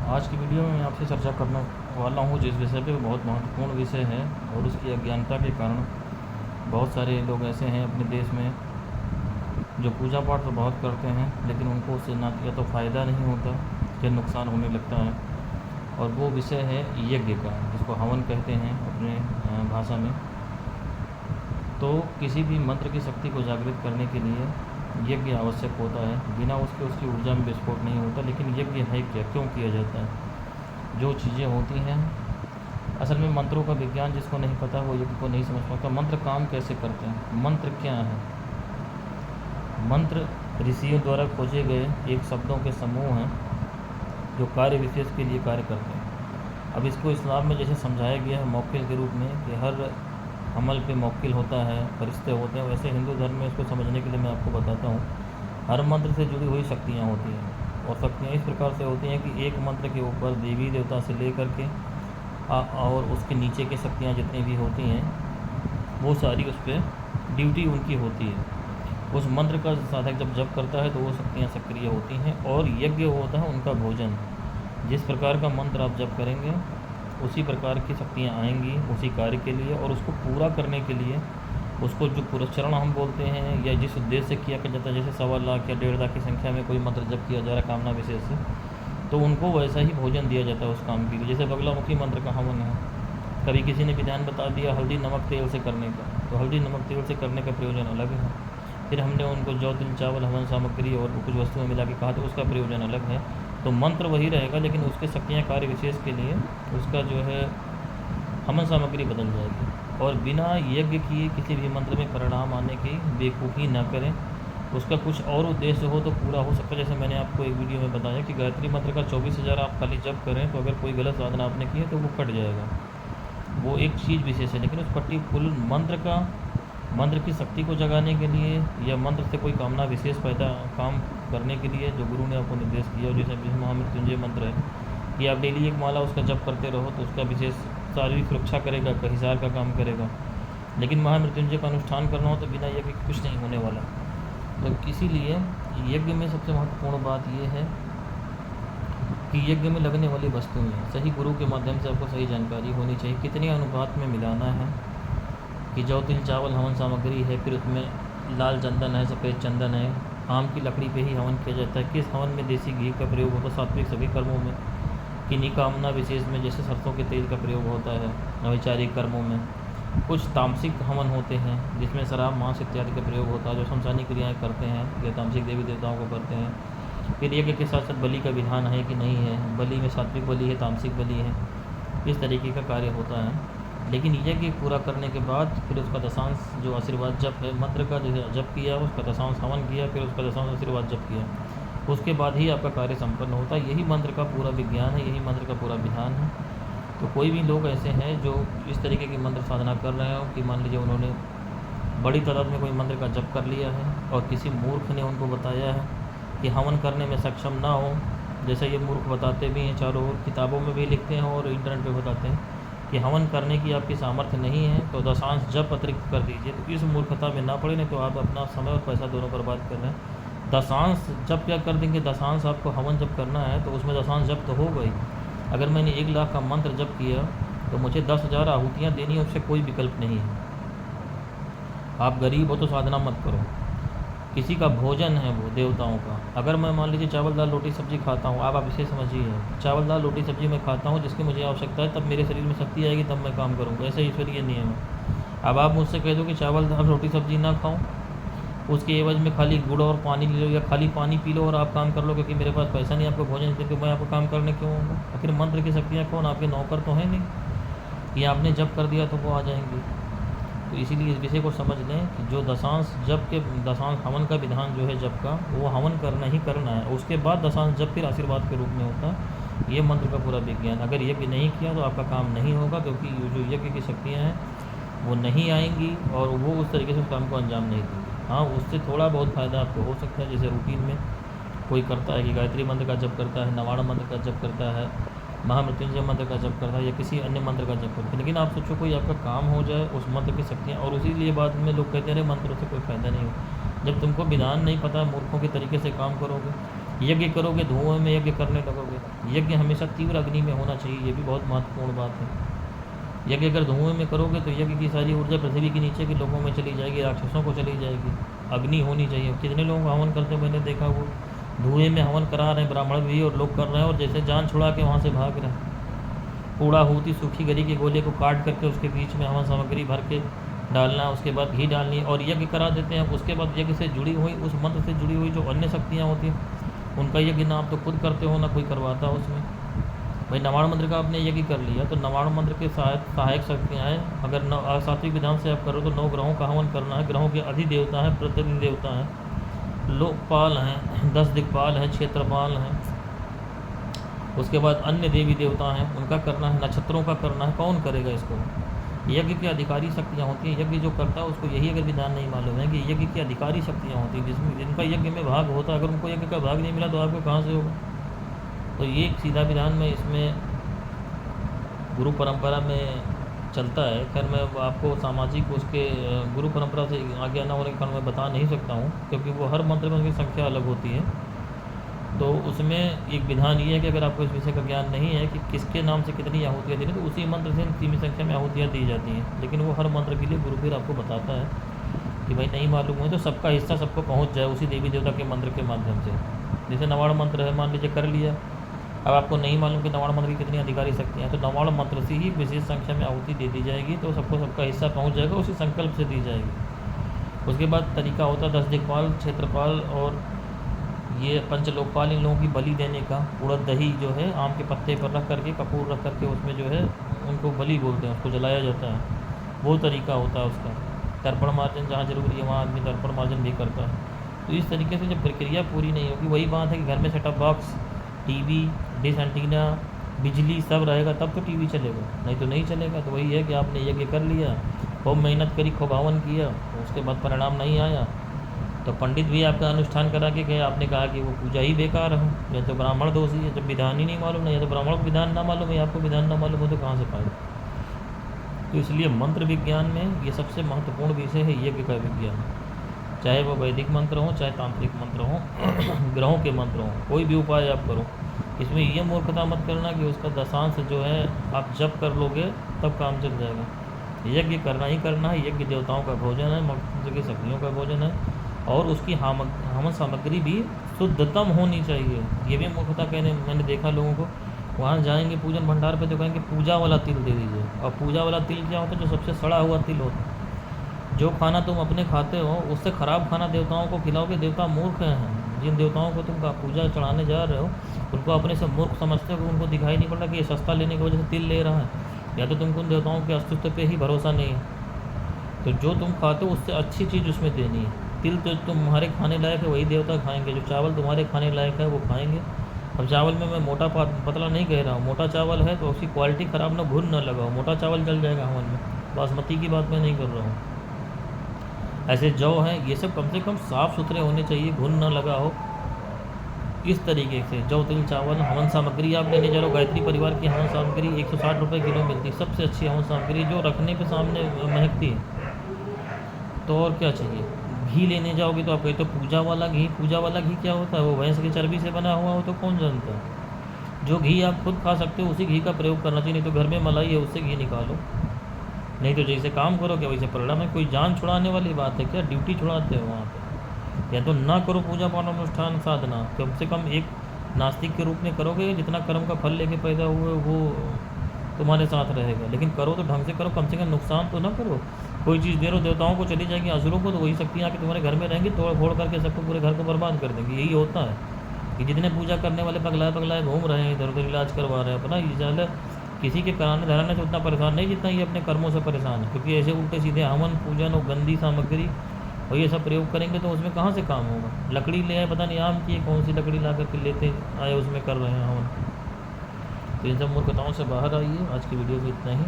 आज की वीडियो में मैं आपसे चर्चा करने वाला हूँ जिस विषय पे बहुत महत्वपूर्ण विषय है और उसकी अज्ञानता के कारण बहुत सारे लोग ऐसे हैं अपने देश में जो पूजा पाठ तो बहुत करते हैं लेकिन उनको उससे ना या तो फ़ायदा नहीं होता या नुकसान होने लगता है। और वो विषय है यज्ञ का, जिसको हवन कहते हैं अपने भाषा में। तो किसी भी मंत्र की शक्ति को जागृत करने के लिए यज्ञ आवश्यक होता है। बिना उसके उसकी ऊर्जा में विस्फोट नहीं होता। लेकिन यज्ञ है क्या, क्यों किया जाता है, जो चीज़ें होती हैं असल में मंत्रों का विज्ञान जिसको नहीं पता वो यज्ञ को नहीं समझ पाता। मंत्र काम कैसे करते हैं, मंत्र क्या है। मंत्र ऋषियों द्वारा खोजे गए एक शब्दों के समूह हैं जो कार्य विशेष के लिए कार्य करते हैं। अब इसको इस्लाम में जैसे समझाया गया है मौक्किल के रूप में कि हर अमल पे मौक्किल होता है, फरिश्ते होते हैं, वैसे हिंदू धर्म में इसको समझने के लिए मैं आपको बताता हूँ। हर मंत्र से जुड़ी हुई शक्तियाँ होती हैं और शक्तियाँ इस प्रकार से होती हैं कि एक मंत्र के ऊपर देवी देवता से लेकर के और उसके नीचे की शक्तियाँ जितनी भी होती हैं वो सारी उस पर ड्यूटी उनकी होती है। उस मंत्र का साधक जब जप करता है तो वो शक्तियाँ सक्रिय होती हैं और यज्ञ होता है उनका भोजन। जिस प्रकार का मंत्र आप जप करेंगे उसी प्रकार की शक्तियाँ आएंगी उसी कार्य के लिए, और उसको पूरा करने के लिए उसको जो पुरस्चरण हम बोलते हैं या जिस उद्देश्य से किया जाता है, जैसे 1.25 लाख या 1.5 लाख की संख्या में कोई मंत्र जप किया जा रहा है कामना विशेष से, तो उनको वैसा ही भोजन दिया जाता है उस काम के लिए। जैसे बगलामुखी मंत्र का हवन है, कभी किसी ने विधान बता दिया हल्दी नमक तेल से करने का, तो हल्दी नमक तेल से करने का प्रयोजन अलग है। फिर हमने उनको जौ तिल चावल हवन सामग्री और कुछ वस्तुएं मिला के कहा तो उसका प्रयोजन अलग है। तो मंत्र वही रहेगा लेकिन उसके शक्तियाँ कार्य विशेष के लिए उसका जो है हवन सामग्री बदल जाएगी। और बिना यज्ञ किए किसी भी मंत्र में परिणाम आने की बेवकूफ़ी न करें। उसका कुछ और उद्देश्य हो तो पूरा हो सकता है। जैसे मैंने आपको एक वीडियो में बताया कि गायत्री मंत्र का 24,000 आप खाली जप करें तो अगर कोई गलत साधना आपने की है तो वो कट जाएगा। वो एक चीज़ विशेष है, लेकिन उस कट्टी फुल मंत्र की शक्ति को जगाने के लिए या मंत्र से कोई कामना विशेष पैदा काम करने के लिए जो गुरु ने आपको निर्देश किया, जैसे महामृत्युंजय मंत्र है कि आप डेली एक माला उसका जप करते रहो तो उसका विशेष शारीरिक सुरक्षा करेगा, कहिसार का काम करेगा। लेकिन महामृत्युंजय का अनुष्ठान करना हो तो बिना यज्ञ के कुछ नहीं होने वाला। तो इसीलिए यज्ञ में सबसे महत्वपूर्ण बात यह है कि यज्ञ में लगने वाली वस्तुएं सही गुरु के माध्यम से आपको सही जानकारी होनी चाहिए। कितने अनुपात में मिलाना है कि जौ तिल चावल हवन सामग्री है, फिर उसमें लाल चंदन है, सफ़ेद चंदन है, आम की लकड़ी पे ही हवन किया जाता है। किस हवन में देसी घी का प्रयोग होता है, सात्विक सभी कर्मों में, किन्हीं कामना विशेष में जैसे सरसों के तेल का प्रयोग होता है, वैचारिक कर्मों में। कुछ तामसिक हवन होते हैं जिसमें शराब मांस इत्यादि का प्रयोग होता है, जो शमशानी क्रियाएँ करते हैं या तामसिक देवी देवताओं को करते हैं। फिर यज्ञ के साथ साथ बलि का विधान है कि नहीं है, बलि में सात्विक बलि है, तामसिक बलि है, इस तरीके का कार्य होता है। लेकिन यज्ञ पूरा करने के बाद फिर उसका दशांश जो आशीर्वाद जप है, मंत्र का जो जप किया उसका दशांश हवन किया, फिर उसका दशांश आशीर्वाद जप किया, उसके बाद ही आपका कार्य संपन्न होता है। यही मंत्र का पूरा विज्ञान है, यही मंत्र का पूरा विधान है। तो कोई भी लोग ऐसे हैं जो इस तरीके की मंत्र साधना कर रहे हो कि मान लीजिए उन्होंने बड़ी तादाद में कोई मंत्र का जप कर लिया है और किसी मूर्ख ने उनको बताया है कि हवन करने में सक्षम ना हो, जैसे ये मूर्ख बताते भी हैं, चारों ओर किताबों में भी लिखते हैं और इंटरनेट पे बताते हैं कि हवन करने की आपकी सामर्थ्य नहीं है तो दशांश जप अतिरिक्त कर दीजिए। तो इस मूर्खता में ना पड़े, नहीं तो आप अपना समय और पैसा दोनों बर्बाद कर रहे हैं। दशांश जप क्या कर देंगे, दशांश आपको हवन जब करना है तो उसमें दशांश जप तो होगा ही। अगर मैंने 1 लाख का मंत्र जप किया तो मुझे 10,000 आहुतियाँ देनी है, उससे कोई विकल्प नहीं है। आप गरीब हो तो साधना मत करो, किसी का भोजन है वो देवताओं का। अगर मैं मान लीजिए चावल दाल रोटी सब्जी खाता हूँ, आप इसे समझिए, चावल दाल रोटी सब्जी मैं खाता हूँ जिसकी मुझे आवश्यकता है, तब मेरे शरीर में शक्ति आएगी, तब मैं काम करूँगा। ऐसे ईश्वरीय नियम है। अब आप मुझसे कह दो कि चावल दाल रोटी सब्जी ना खाऊं, उसके एवज में खाली गुड़ और पानी ले लो या खाली पानी पी लो और आप काम कर लो क्योंकि मेरे पास पैसा नहीं आपको भोजन देने, तो मैं आपको काम करने क्यों आऊँगा। आखिर मंत्र की शक्तियाँ कौन, आपके नौकर तो हैं नहीं कि आपने जप कर दिया तो वो आ जाएंगी। तो इसीलिए इस विषय को समझ लें कि जो दशांश जप के दशांश हवन का विधान जो है जप का, वो हवन करना ही करना है, उसके बाद दशांश जप फिर आशीर्वाद के रूप में होता है। ये मंत्र का पूरा विज्ञान। अगर यज्ञ नहीं किया तो आपका काम नहीं होगा क्योंकि जो यज्ञ की शक्तियाँ हैं वो नहीं आएंगी और वो उस तरीके से उस काम को अंजाम नहीं देंगी। हाँ, उससे थोड़ा बहुत फ़ायदा आपको हो सकता है, जैसे रूटीन में कोई करता है कि गायत्री मंत्र का जप करता है, नवाण मंत्र का जप करता है, महामृत्युंजय मंत्र का जप करता है या किसी अन्य मंत्र का जप करता है। लेकिन आप सोचो कोई आपका काम हो जाए उस मंत्र की शक्तियाँ, और उसी लिए बाद में लोग कहते हैं अरे मंत्रों से कोई फ़ायदा नहीं हो। जब तुमको विधान नहीं पता, मूर्खों के तरीके से काम करोगे यज्ञ करोगे धुएं में यज्ञ करने लगोगे। यज्ञ हमेशा तीव्र अग्नि में होना चाहिए, ये भी बहुत महत्वपूर्ण बात है। यज्ञ अगर धुएं में करोगे तो यज्ञ की सारी ऊर्जा पृथ्वी के नीचे के लोगों में चली जाएगी, राक्षसों को चली जाएगी। अग्नि होनी चाहिए। कितने लोग हवन करते हैं मैंने देखा, वो धुएं में हवन करा रहे हैं ब्राह्मण भी और लोग कर रहे हैं, और जैसे जान छुड़ा के वहाँ से भाग रहे हैं। कूड़ा होती सूखी गरी के गोले को काट करके उसके बीच में हवन सामग्री भर के डालना, उसके बाद घी डालनी और यज्ञ करा देते हैं। उसके बाद यज्ञ से जुड़ी हुई, उस मंत्र से जुड़ी हुई जो अन्य शक्तियाँ होती हैं उनका यज्ञ ना आप तो खुद करते हो ना कोई करवाता उसमें। भाई नवाण मंत्र का आपने यज्ञ कर लिया तो नवाण मंत्र के सहायक शक्तियाँ हैं। अगर सात्विक विधान से आप करो तो 9 ग्रहों का हवन करना है। ग्रहों के अधिदेवता हैं, प्रतिदिन देवता हैं, लोकपाल हैं, 10 दिक्पाल हैं, क्षेत्रपाल हैं। उसके बाद अन्य देवी देवता हैं, उनका करना है। नक्षत्रों का करना है। कौन करेगा इसको? यज्ञ की अधिकारी शक्तियाँ होती हैं। यज्ञ जो करता है उसको यही अगर विधान नहीं मालूम है कि यज्ञ की अधिकारी शक्तियाँ होती हैं जिसमें जिनका यज्ञ में भाग होता है, अगर उनको यज्ञ का भाग नहीं मिला तो आपको कहाँ से होगा? तो ये एक सीधा विधान में इसमें गुरु परंपरा में चलता है। खैर मैं आपको सामाजिक उसके गुरु परंपरा से आगे आना होने के कारण मैं बता नहीं सकता हूँ, क्योंकि वो हर मंत्र में उनकी संख्या अलग होती है। तो उसमें एक विधान ये है कि अगर आपको इस विषय का ज्ञान नहीं है कि किसके नाम से कितनी आहुतियाँ देनी, तो उसी मंत्र से सीमित संख्या में आहुतियाँ दी जाती हैं। लेकिन वो हर मंत्र के लिए गुरु फिर आपको बताता है कि भाई नहीं मालूम है तो सबका हिस्सा सबको पहुँच जाए उसी देवी देवता के मंत्र के माध्यम से। जैसे नवाण मंत्र है, मान लीजिए कर लिया, अब आपको नहीं मालूम कि नवाण मंत्र की कितनी अधिकारी शक्तियाँ हैं, तो नवाण मंत्र से ही विशेष संख्या में आहुति दे दी जाएगी, तो सबको सबका हिस्सा पहुँच जाएगा, उसी संकल्प से दी जाएगी। उसके बाद तरीका होता है 10 दिक्पाल, क्षेत्रपाल और ये पंचलोकपाल, इन लोगों की बलि देने का। उड़द दही जो है आम के पत्ते पर रख करके, कपूर रख करके उसमें जो है उनको बलि बोलते हैं, उसको जलाया जाता है। वो तरीका होता है उसका। तर्पण मार्जन जहाँ जरूरी है वहाँ आदमी तर्पण मार्जन भी करता है। तो इस तरीके से जब प्रक्रिया पूरी नहीं होगी, वही बात है कि घर में setup box, TV, dish antenna, बिजली सब रहेगा तब तो टीवी चलेगा, नहीं तो नहीं चलेगा। तो वही है कि आपने यज्ञ कर लिया, खूब मेहनत करी, खूब हवन किया, उसके बाद परिणाम नहीं आया तो पंडित भी आपका अनुष्ठान करा के गए, आपने कहा कि वो पूजा ही बेकार है, या तो ब्राह्मण दोषी है। जब विधान ही नहीं मालूम है, या तो ब्राह्मण को विधान ना मालूम है, आपको विधान ना मालूम हो तो कहाँ से पाएगा? तो इसलिए मंत्र विज्ञान में ये सबसे महत्वपूर्ण विषय है यज्ञ का विज्ञान। चाहे वो वैदिक मंत्र हो, चाहे तांत्रिक मंत्र हो, ग्रहों के मंत्र हों, कोई भी उपाय आप करो, इसमें ये मूर्खता मत करना कि उसका दशांश जो है आप जब कर लोगे तब काम चल जाएगा। यज्ञ करना ही करना है। यज्ञ देवताओं का भोजन है, मंत्र की शक्तियों का भोजन है, और उसकी हवन सामग्री भी शुद्धतम होनी चाहिए। ये भी मूर्खता कहने मैंने देखा लोगों को, वहाँ जाएंगे पूजन भंडार पे तो कहेंगे पूजा वाला तिल दे दीजिए। और पूजा वाला तिल क्या होता है? जो सबसे सड़ा हुआ तिल होता है। जो खाना तुम अपने खाते हो उससे ख़राब खाना देवताओं को खिलाओगे। देवता मूर्ख हैं। जिन देवताओं को तुम पूजा चढ़ाने जा रहे हो उनको अपने से मूर्ख समझते हो, उनको दिखाई नहीं पड़ रहा कि ये सस्ता लेने की वजह से तिल ले रहा है, या तो तुमको उन देवताओं के अस्तित्व पे ही भरोसा नहीं है। तो जो तुम खाते हो उससे अच्छी चीज़ उसमें देनी है। तिल तो तुम्हारे खाने लायक है वही देवता खाएंगे, जो चावल तुम्हारे खाने लायक है वो खाएंगे। अब चावल में मैं मोटा पतला नहीं कह रहा हूँ, मोटा चावल है तो उसकी क्वालिटी ख़राब ना, घुन ना लगाओ, मोटा चावल चल जाएगा हवन में। बासमती की बात मैं नहीं कर रहा हूँ। ऐसे जौ हैं, ये सब कम से कम साफ़ सुथरे होने चाहिए, घुन ना लगा हो। इस तरीके से जौ, तिल, चावल, हवन सामग्री आप लेने जा रहे हो। गायत्री परिवार की हवन सामग्री 160 रुपये किलो मिलती है, सबसे अच्छी हवन सामग्री जो रखने पे सामने महकती है। तो और क्या चाहिए? घी लेने जाओगे तो आप कहते हो पूजा वाला घी। पूजा वाला घी क्या होता है? वो भैंस की चर्बी से बना हुआ हो तो कौन जानता है। जो घी आप खुद खा सकते हो उसी घी का प्रयोग करना चाहिए। नहीं तो घर में मलाई है उससे घी निकालो, नहीं तो जैसे काम करोगे वैसे परिणाम है। कोई जान छुड़ाने वाली बात है क्या? ड्यूटी छुड़ाते हो वहाँ पे। या तो ना करो पूजा पाठ अनुष्ठान साधना, कम से कम एक नास्तिक के रूप में करोगे, जितना कर्म का फल लेके पैदा हुए वो तुम्हारे साथ रहेगा। लेकिन करो तो ढंग से करो, कम से कम नुकसान तो ना करो। कोई चीज़ दे रहे हो देवताओं को चली जाएगी, असुरों को, तो वही शक्तियाँ आके तुम्हारे घर में रहेंगी, तोड़ फोड़ करके सबको पूरे घर को बर्बाद कर देंगे। यही होता है कि जितने पूजा करने वाले पगलाए घूम रहे हैं, इधर उधर इलाज करवा रहे हैं अपना, ये ज़्यादा किसी के कराने धराने से उतना परेशान नहीं जितना ये अपने कर्मों से परेशान है। क्योंकि ऐसे उल्टे सीधे हवन पूजन और गंदी सामग्री और ये सब प्रयोग करेंगे तो उसमें कहाँ से काम होगा। लकड़ी ले आए, पता नहीं आम की कौन सी लकड़ी ला करके लेते आए उसमें कर रहे हैं हवन। तो इन सब मूर्खताओं से बाहर आइए। आज की वीडियो में इतना ही।